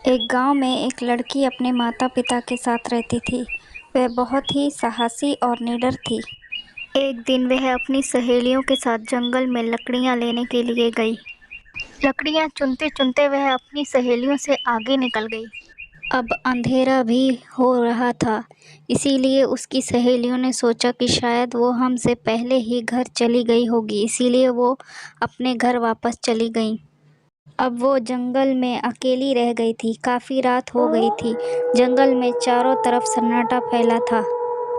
एक गांव में एक लड़की अपने माता पिता के साथ रहती थी। वह बहुत ही साहसी और निडर थी। एक दिन वह अपनी सहेलियों के साथ जंगल में लकड़ियां लेने के लिए गई। लकड़ियां चुनते चुनते वह अपनी सहेलियों से आगे निकल गई। अब अंधेरा भी हो रहा था, इसीलिए उसकी सहेलियों ने सोचा कि शायद वो हमसे पहले ही घर चली गई होगी, इसीलिए वो अपने घर वापस चली गईं। अब वो जंगल में अकेली रह गई थी। काफ़ी रात हो गई थी। जंगल में चारों तरफ सन्नाटा फैला था।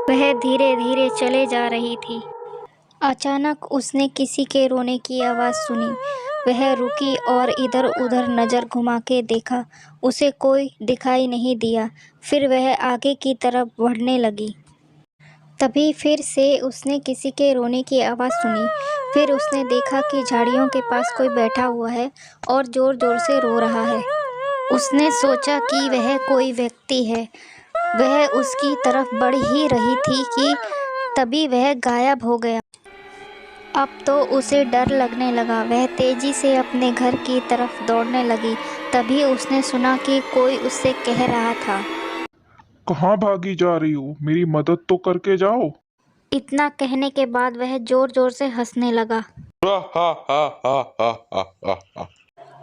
वह धीरे धीरे चले जा रही थी। अचानक उसने किसी के रोने की आवाज़ सुनी। वह रुकी और इधर उधर नज़र घुमा के देखा। उसे कोई दिखाई नहीं दिया। फिर वह आगे की तरफ बढ़ने लगी। तभी फिर से उसने किसी के रोने की आवाज़ सुनी। फिर उसने देखा कि झाड़ियों के पास कोई बैठा हुआ है और ज़ोर-ज़ोर से रो रहा है। उसने सोचा कि वह कोई व्यक्ति है। वह उसकी तरफ बढ़ ही रही थी कि तभी वह गायब हो गया। अब तो उसे डर लगने लगा। वह तेज़ी से अपने घर की तरफ दौड़ने लगी। तभी उसने सुना कि कोई उससे कह रहा था, कहाँ भागी जा रही हो? मेरी मदद तो करके जाओ। इतना कहने के बाद वह ज़ोर-ज़ोर से हंसने लगा। हा हा हा हा हा हा हा हा।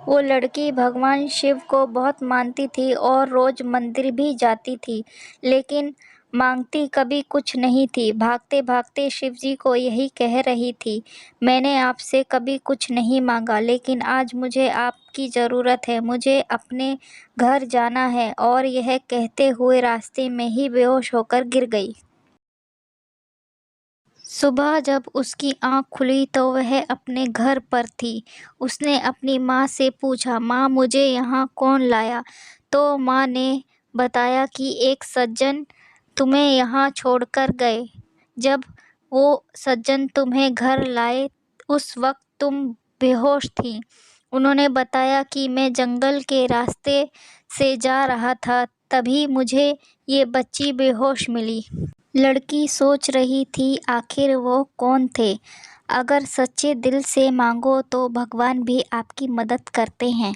वो लड़की भगवान शिव को बहुत मानती थी और रोज मंदिर भी जाती थी, लेकिन मांगती कभी कुछ नहीं थी। भागते भागते शिव जी को यही कह रही थी, मैंने आपसे कभी कुछ नहीं मांगा, लेकिन आज मुझे आपकी ज़रूरत है। मुझे अपने घर जाना है। और यह कहते हुए रास्ते में ही बेहोश होकर गिर गई। सुबह जब उसकी आँख खुली तो वह अपने घर पर थी। उसने अपनी माँ से पूछा, माँ मुझे यहाँ कौन लाया? तो माँ ने बताया कि एक सज्जन तुम्हें यहाँ छोड़कर गए। जब वो सज्जन तुम्हें घर लाए उस वक्त तुम बेहोश थी। उन्होंने बताया कि मैं जंगल के रास्ते से जा रहा था, तभी मुझे ये बच्ची बेहोश मिली। लड़की सोच रही थी आखिर वो कौन थे। अगर सच्चे दिल से मांगो तो भगवान भी आपकी मदद करते हैं।